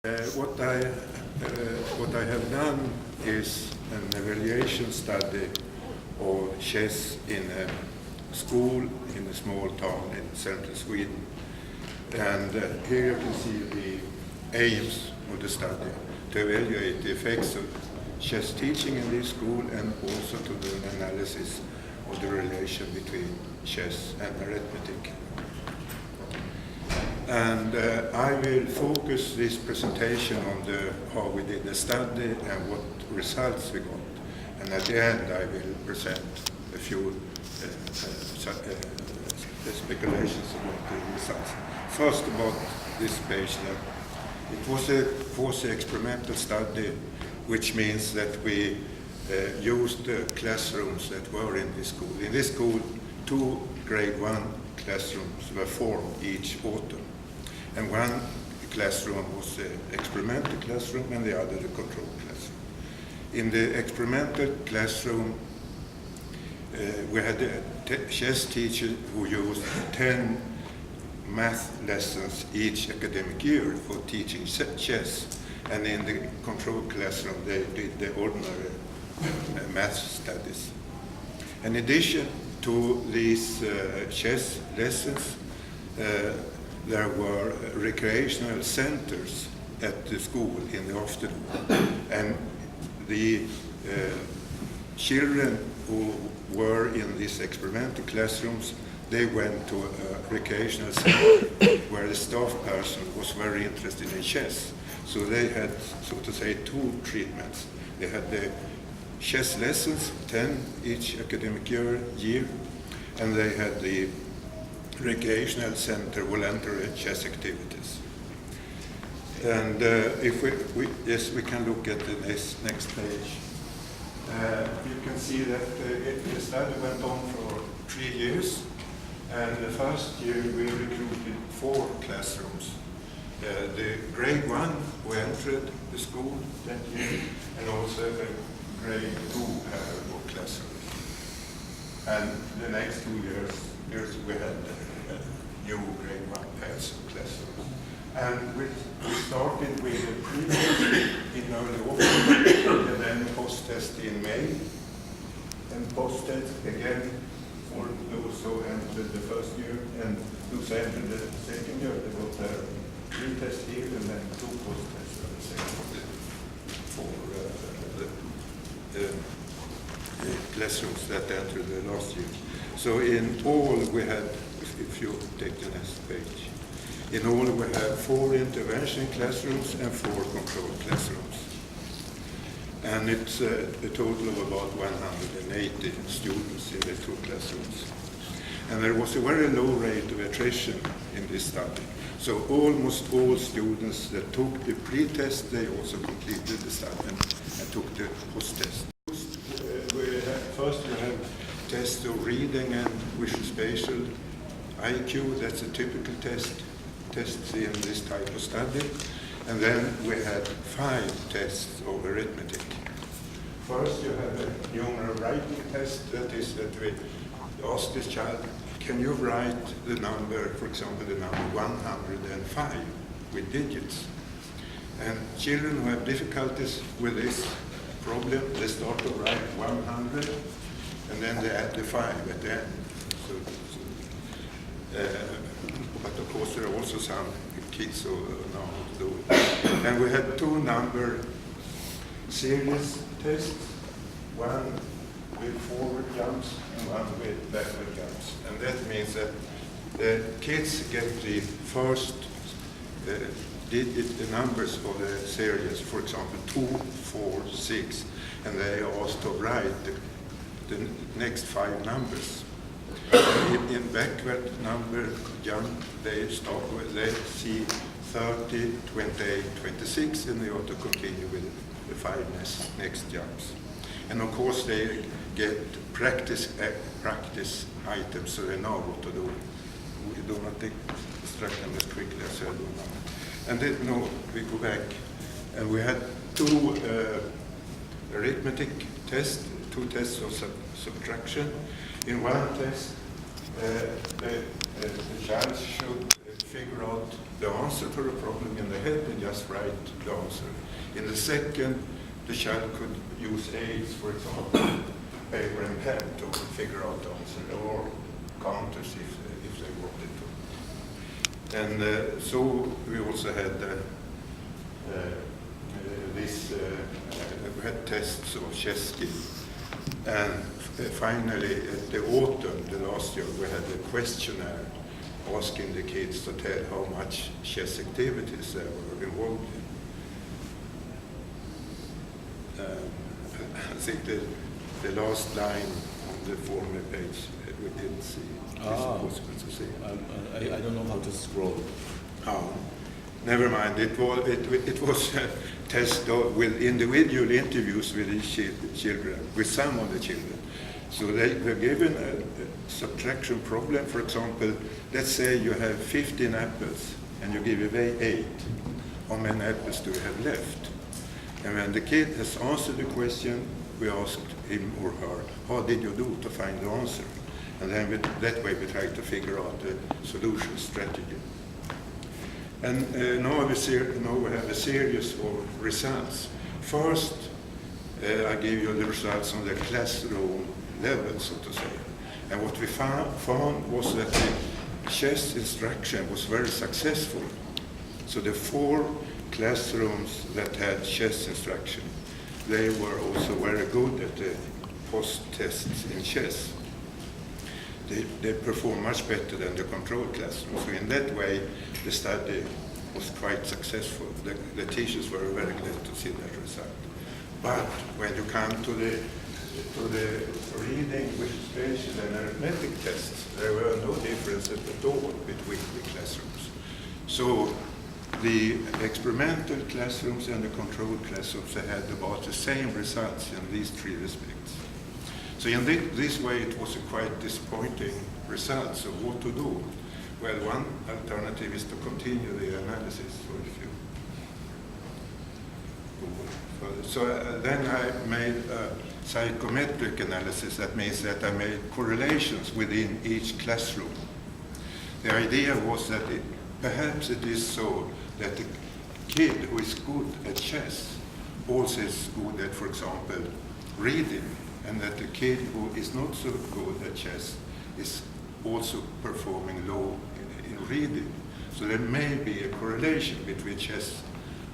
What I have done is an evaluation study of chess in a school in a small town in central Sweden. And here you can see the aims of the study to evaluate the effects of chess teaching in this school and also to do an analysis of the relation between chess and arithmetic. And I will focus this presentation on how we did the study and what results we got. And at the end I will present a few speculations about the results. First, about this page, it was a quasi-experimental study, which means that we used the classrooms that were in this school. In this school, 2 grade 1 classrooms were formed each autumn. And one classroom was the experimental classroom and the other the control classroom. In the experimental classroom, we had a chess teacher who used 10 math lessons each academic year for teaching chess. And in the control classroom, they did the ordinary math studies. In addition to these chess lessons, there were recreational centers at the school in the afternoon. And the children who were in these experimental classrooms, they went to a recreational center where the staff person was very interested in chess. So they had, so to say, 2 treatments. They had the chess lessons, 10 each academic year, and they had the recreational center voluntary chess activities. And if we can look at the next page. You can see that the study went on for 3 years. And the first year we recruited 4 classrooms. The grade 1 who entered the school that year, and also the grade 2 classrooms. And the next 2 years we had new grade 1 pairs of classrooms. And we started with a pre-test in early autumn, and then a post-test in May, and post-test again for those who entered the first year, and those who entered the second year. They got their pre-test here, and then 2 post-tests for the second for the classrooms that entered the last year. So in all we had, if you take the next page, in all we have 4 intervention classrooms and 4 control classrooms. And it's a total of about 180 students in the 2 classrooms. And there was a very low rate of attrition in this study. So almost all students that took the pre-test, they also completed the study and took the post-test. First you have tests of reading and visual spatial IQ, that's a typical tests in this type of study. And then we had 5 tests of arithmetic. First you have a numeral writing test, that is that we ask this child, can you write the number, for example, the number 105 with digits? And children who have difficulties with this problem, they start to write 100, and then they add the 5 at the end. But of course there are also some kids who know how to do it. And we had 2 number series tests, one with forward jumps and one with backward jumps. And that means that the kids get the first the numbers of the series, for example 2, 4, 6, and they are asked to write the next 5 numbers. In backward number jump, they start with, they see 30, 28, 26, and they ought to continue with the 5 next jumps. And of course they get practice items so they know what to do. We do not instruct them as quickly as I do now. And then, no, we go back, and we had 2 arithmetic tests, 2 tests of subtraction. In one test, the child should figure out the answer to the problem in the head and just write the answer. In the second, the child could use aids, for example, paper and pen to figure out the answer, or counters if they wanted to. And so we also had we had tests of chess skills. And finally, at the autumn, the last year, we had a questionnaire asking the kids to tell how much chess activities they were involved in. I think the last line on the former page we didn't see. It's possible to see. I don't know how to scroll. Oh, never mind. It was a test with individual interviews with each children, with some of the children. So they were given a subtraction problem. For example, let's say you have 15 apples and you give away 8. How many apples do you have left? And when the kid has answered the question, we asked him or her, how did you do to find the answer? And then that way we try to figure out the solution strategy. And now we have a series of results. First, I gave you the results on the classroom level, so to say. And what we found was that the chess instruction was very successful. So the 4 classrooms that had chess instruction, they were also very good at the post-tests in chess. They performed much better than the control classroom. So in that way, the study was quite successful. The teachers were very glad to see that result. But when you come to the reading, visualization, and arithmetic tests, there were no differences at all between the classrooms. So the experimental classrooms and the controlled classrooms, they had about the same results in these 3 respects. So in this way, it was a quite disappointing result. So what to do? Well, one alternative is to continue the analysis. So if you go further. So then I made a psychometric analysis. That means that I made correlations within each classroom. The idea was that perhaps it is so that the kid who is good at chess also is good at, for example, reading, and that the kid who is not so good at chess is also performing low in reading. So there may be a correlation between chess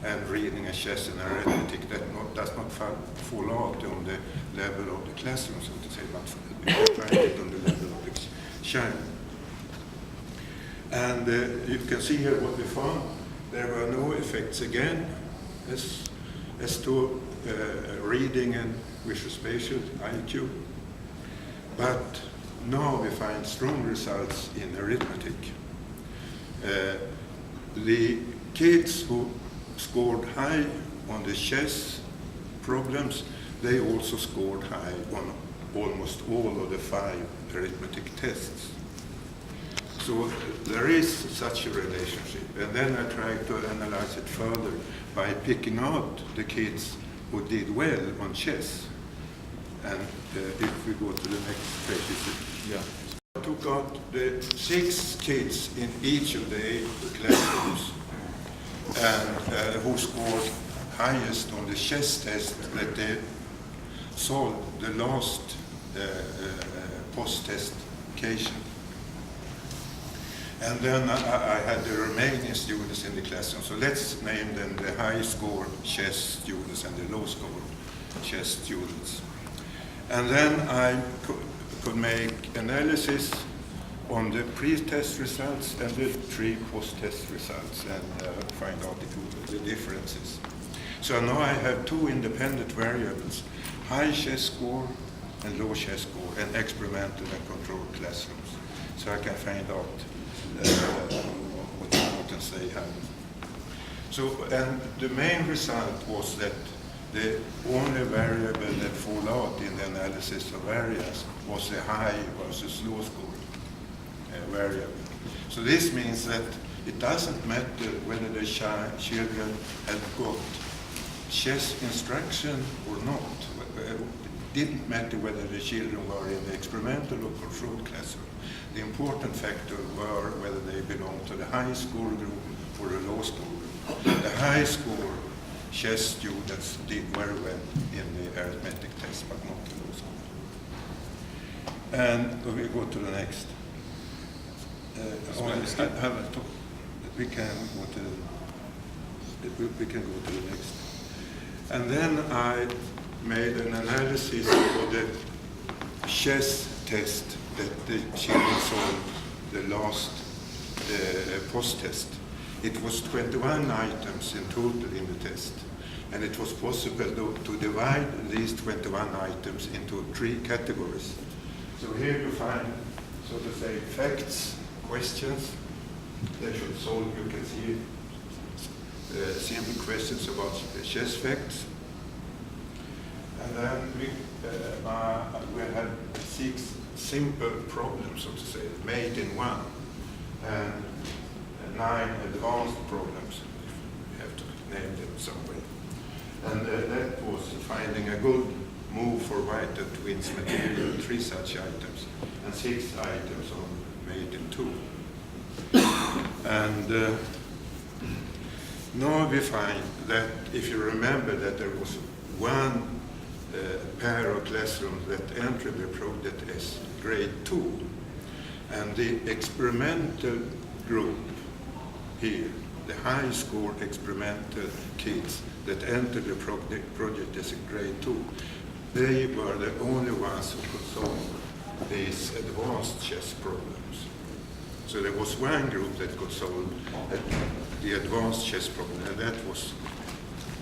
and reading and chess and arithmetic that does not fall out on the level of the classroom, so to say, but find it on the level of the child. And you can see here what we found. There were no effects again as to reading and visual spatial IQ. But now we find strong results in arithmetic. The kids who scored high on the chess problems, they also scored high on almost all of the 5 arithmetic tests. So there is such a relationship. And then I tried to analyze it further by picking out the kids who did well on chess. And if we go to the next page, yeah. I took out the 6 kids in each of the 8 classrooms and who scored highest on the chess test that they solved the last post-test occasion. And then I had the remaining students in the classroom. So let's name them the high-scored chess students and the low-scored chess students. And then I could make analysis on the pre-test results and the 3 post-test results and find out the differences. So now I have 2 independent variables, high chess score and low chess score, and experimental and controlled classrooms. So I can find out what can say how. So, and the main result was that the only variable that fall out in the analysis of variance was the high versus low score variable. So this means that it doesn't matter whether the children have got chess instruction or not. It didn't matter whether the children were in the experimental or controlled classroom. the important factor were whether they belonged to the high school group or the low school group. The high school chess students did very well in the arithmetic test, but not the low school. And we go to the next. We can go to the next. And then I made an analysis of the chess test that the children solved the last post-test. It was 21 items in total in the test. And it was possible to divide these 21 items into 3 categories. So here you find, so to say, facts, questions that should solve, you can see simple questions about chess facts. And then we had 6 simple problems, so to say, made in one, and 9 advanced problems, if we have to name them some way. And that was finding a good move for white that wins material, 3 such items, and 6 items on made in 2. And now we find that if you remember that there was one pair of classrooms that entered the project as grade 2, and the experimental group here, the high school experimental kids that entered the project as a grade 2, they were the only ones who could solve these advanced chess problems. So there was one group that could solve the advanced chess problem, and that was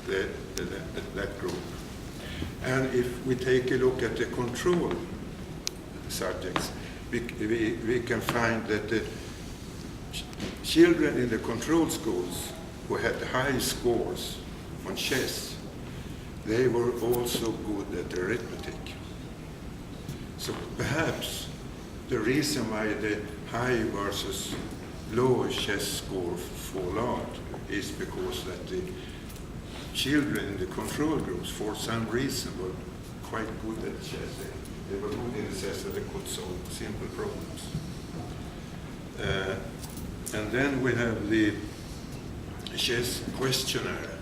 that group. And if we take a look at the control subjects, we can find that the children in the control schools who had high scores on chess, they were also good at arithmetic. So perhaps the reason why the high versus low chess score fall out is because that the children in the control groups, for some reason, were quite good at chess. They were good in the sense that they could solve simple problems. And then we have the chess questionnaire.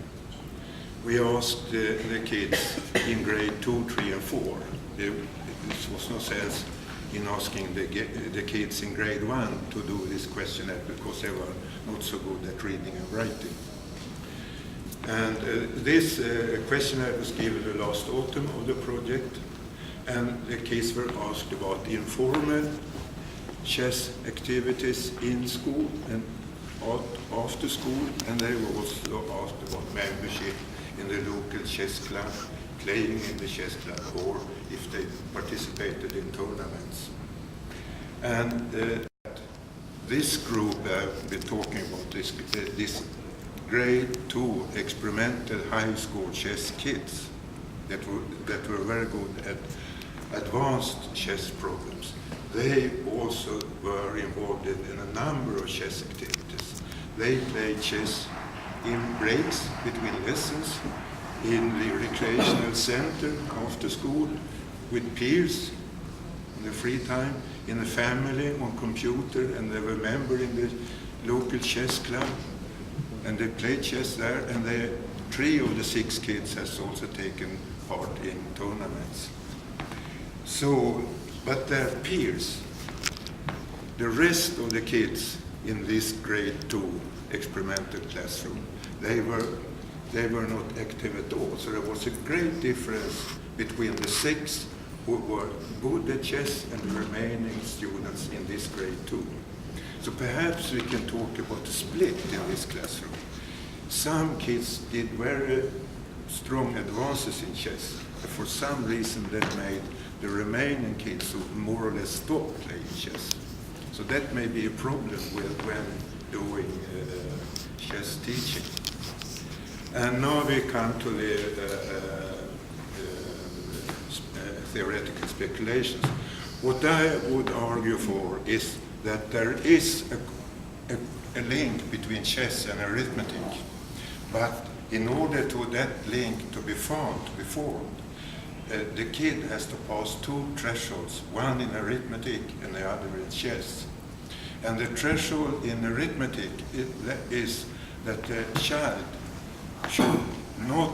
We asked the kids in grade 2, 3, and 4. There was no sense in asking the kids in grade 1 to do this questionnaire because they were not so good at reading and writing. And this questionnaire was given the last autumn of the project, and the kids were asked about informal chess activities in school and after school, and they were also asked about membership in the local chess club, playing in the chess club, or if they participated in tournaments. And this group I've been talking about, this grade 2 experimental high school chess kids that were very good at advanced chess problems. They also were involved in a number of chess activities. They played chess in breaks between lessons, in the recreational center after school, with peers in the free time, in the family, on computer, and they were member in the local chess club. And they played chess there, and 3 of the 6 kids has also taken part in tournaments. So, but their peers, the rest of the kids in this grade 2 experimental classroom, they were not active at all. So there was a great difference between the 6 who were good at chess and the remaining students in this grade 2. So perhaps we can talk about a split in this classroom. Some kids did very strong advances in chess. For some reason that made the remaining kids who more or less stop playing chess. So that may be a problem when doing chess teaching. And now we come to the theoretical speculations. What I would argue for is that there is a link between chess and arithmetic. But in order to that link to be formed, the kid has to pass two thresholds, one in arithmetic and the other in chess. And the threshold in arithmetic is that the child should not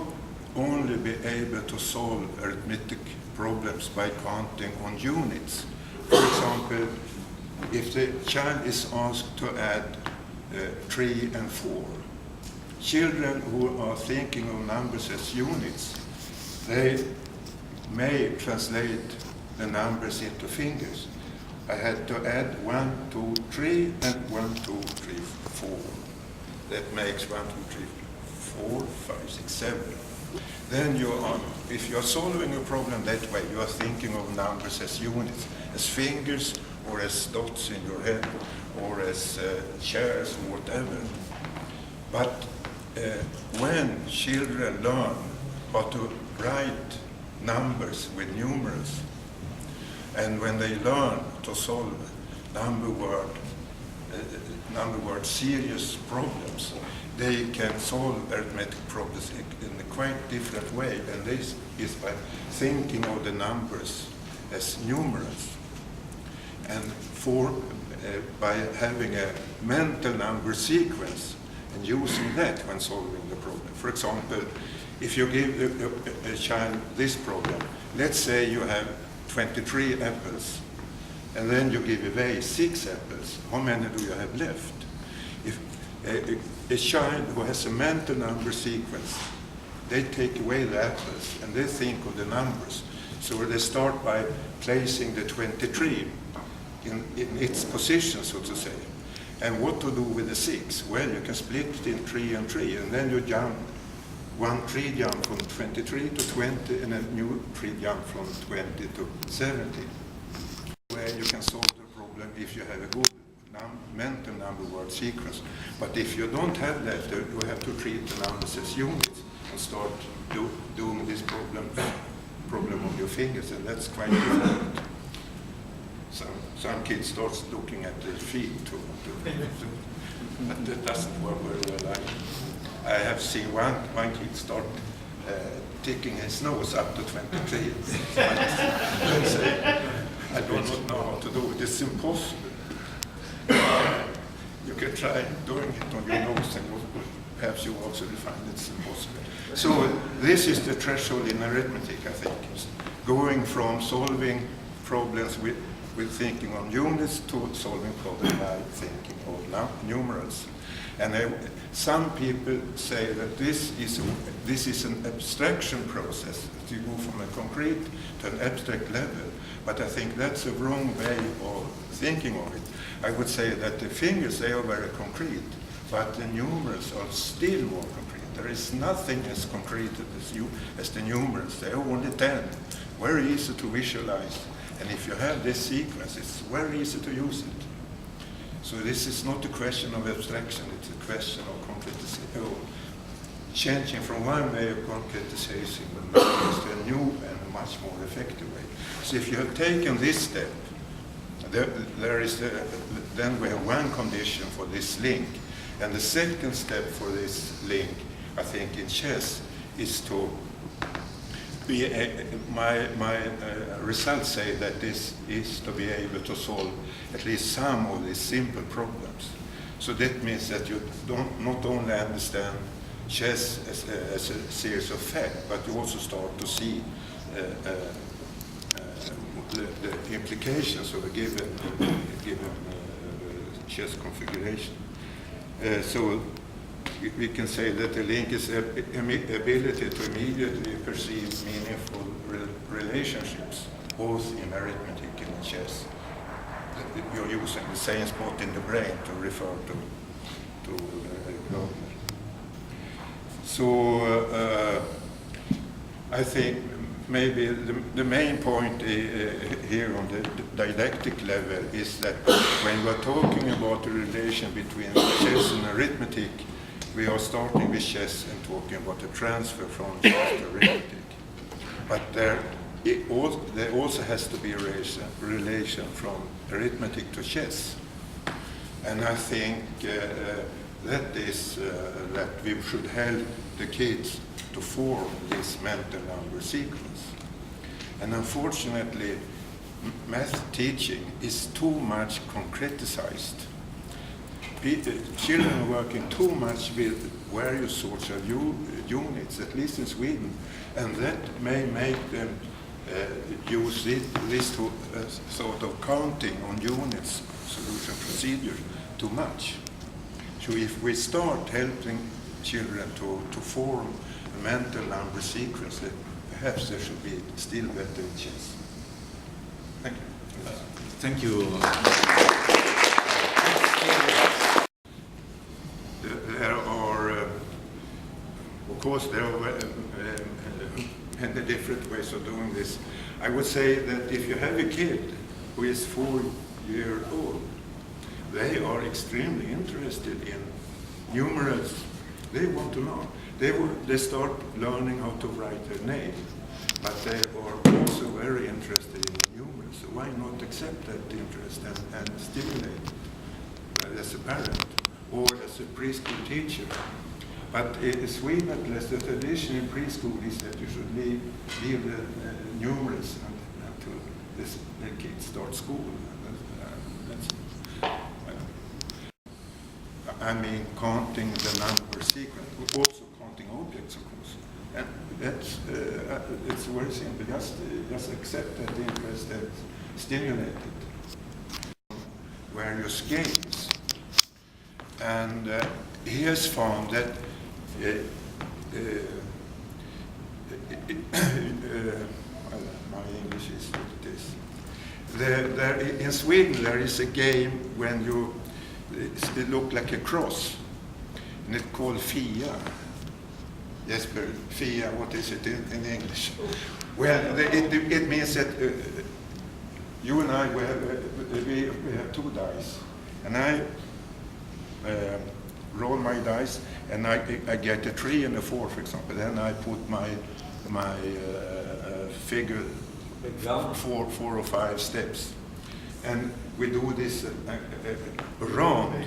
only be able to solve arithmetic problems by counting on units. For example, if the child is asked to add 3 and 4, children who are thinking of numbers as units, they may translate the numbers into fingers. I had to add 1, 2, 3, and 1, 2, 3, 4. That makes 1, 2, 3, 4, 5, 6, 7. Then if you're solving a problem that way, you are thinking of numbers as units, as fingers, or as dots in your head, or as chairs, or whatever. But when children learn how to write numbers with numerals, and when they learn to solve number word serious problems, they can solve arithmetic problems in a quite different way, and this is by thinking of the numbers as numerals, and by having a mental number sequence and using that when solving the problem. For example, if you give a child this problem, let's say you have 23 apples, and then you give away 6 apples, how many do you have left? If a child who has a mental number sequence, they take away the apples and they think of the numbers. So they start by placing the 23 in its position, so to say. And what to do with the 6? Well, you can split it in 3 and 3, and then you jump, 1 3 jump from 23 to 20, and a new 3 jump from 20 to 70. Where you can solve the problem if you have a good mental number word sequence. But if you don't have that, you have to treat the numbers as units and start doing this problem on your fingers, and that's quite difficult. Some kids start looking at their feet too, but that doesn't work very well. I have seen one kid start ticking his nose up to 23. I say, I do not know how to do it. It's impossible. You can try doing it on your nose, and perhaps you also find it's impossible. So this is the threshold in arithmetic, I think. Going from solving problems with thinking on units to solving problems by thinking of numerals. And some people say that this is an abstraction process, that you go from a concrete to an abstract level. But I think that's a wrong way of thinking of it. I would say that the fingers, they are very concrete, but the numerals are still more concrete. There is nothing as concrete as the numerals. They are only 10. Very easy to visualize. And if you have this sequence, it's very easy to use it. So this is not a question of abstraction, it's a question of concretization, changing from one way of concretization to a new and much more effective way. So if you have taken this step, then we have one condition for this link. And the second step for this link, I think, in chess is to be my results say that this is to be able to solve at least some of these simple problems. So that means that you don't not only understand chess as a series of facts, but you also start to see the implications of a given chess configuration. So we can say that the link is ability to immediately perceive meaningful relationships, both in arithmetic and in chess. You're using the same spot in the brain to refer to Gardner. So I think maybe the main point here on the didactic level is that when we're talking about the relation between chess and arithmetic, we are starting with chess and talking about the transfer from chess to arithmetic. But there also has to be a relation from arithmetic to chess. And I think that is that we should help the kids to form this mental number sequence. And unfortunately, math teaching is too much concretized. Children working too much with various sorts of units, at least in Sweden, and that may make them use this sort of counting on units, solution procedure, too much. So if we start helping children to form a mental number sequence, perhaps there should be still better chance. Thank you. Thank you. There are, of course, there are many different ways of doing this. I would say that if you have a kid who is 4 years old, they are extremely interested in numerals. They want to know. They start learning how to write their name, but they are also very interested in numerals. So why not accept that interest and stimulate it as a parent or as a preschool teacher? But in Sweden, at least, the tradition in preschool is that you should leave the numerals until the kids start school. I mean, counting the number sequence, also counting objects, of course. And that's, it's very simple. Just accept that the interest that's stimulated. Various games. And he has found that my English is what it is. There, in Sweden, there is a game when it looks like a cross, and it's called FIA. Jesper, FIA, what is it in English? Well, it means that you and I, we have two dice, and I roll my dice, and I get a 3 and a 4, for example. Then I put my figure 4 or 5 steps, and we do this round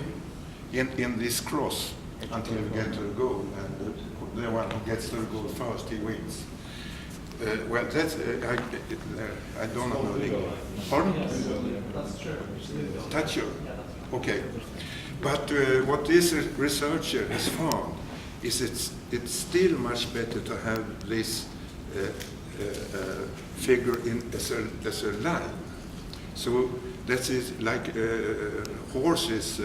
in this cross until we get to the goal, and the one who gets to the goal first, he wins. Well, that's I don't know the English. Pardon? That's true. Touch you? Okay. But what this researcher has found is it's still much better to have this figure as a line. So that is like horses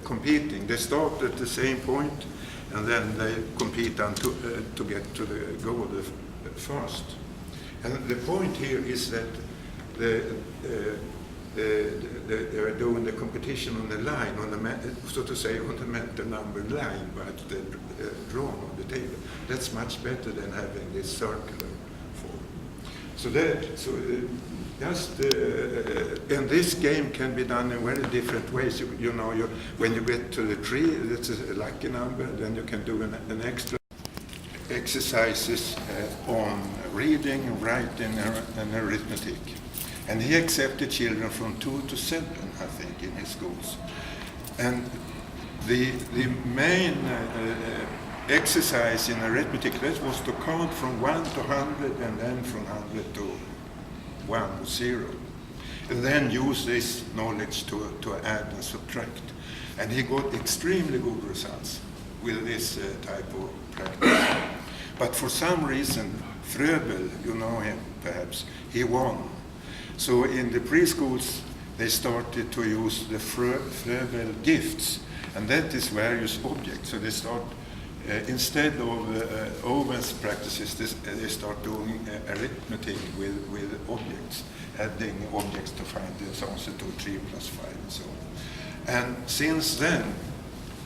competing. They start at the same point, and then they compete to get to the goal first. And the point here is that they are doing the competition on the line, so to say, on the mental number line, but drawn on the table. That's much better than having this circular form. And this game can be done in very different ways. You know, when you get to the 3, that's a lucky number. Then you can do an extra exercises on reading, writing, and arithmetic. And he accepted children from 2 to 7, I think, in his schools. And the main exercise in arithmetic class was to count from 1 to 100, and then from 100 to 1 or 0. And then use this knowledge to add and subtract. And he got extremely good results with this type of practice. But for some reason, Fröbel, you know him perhaps, he won. So in the preschools, they started to use the Fröbel gifts, and that is various objects. So they start, instead of Owen's practices, they start doing arithmetic with objects, adding objects to find the answer to 3 plus 5 and so on. And since then,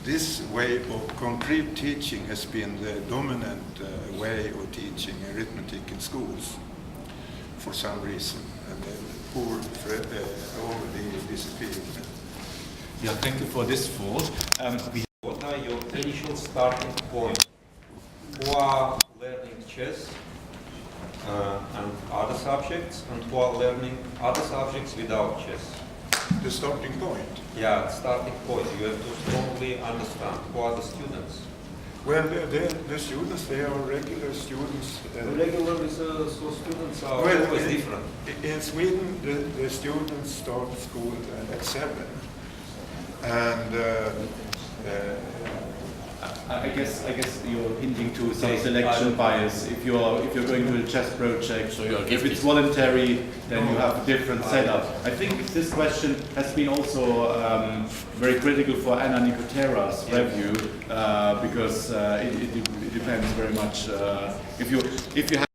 this way of concrete teaching has been the dominant way of teaching arithmetic in schools for some reason. And then poor already disappeared. Yeah, thank you for this thought. What are your initial starting points? Who are learning chess and other subjects, and who are learning other subjects without chess? The starting point. Yeah, starting point. You have to strongly understand who are the students. Well, the students, they are regular students. Regular so students are Well, always different. In Sweden, the students start school at 7. And I guess you're hinting to some selection bias. If you're going to a chess project, So you're if gifted. it's voluntary, then you have a different setup. I think this question has been also very critical for Anna Nicotera's review because it depends very much if you have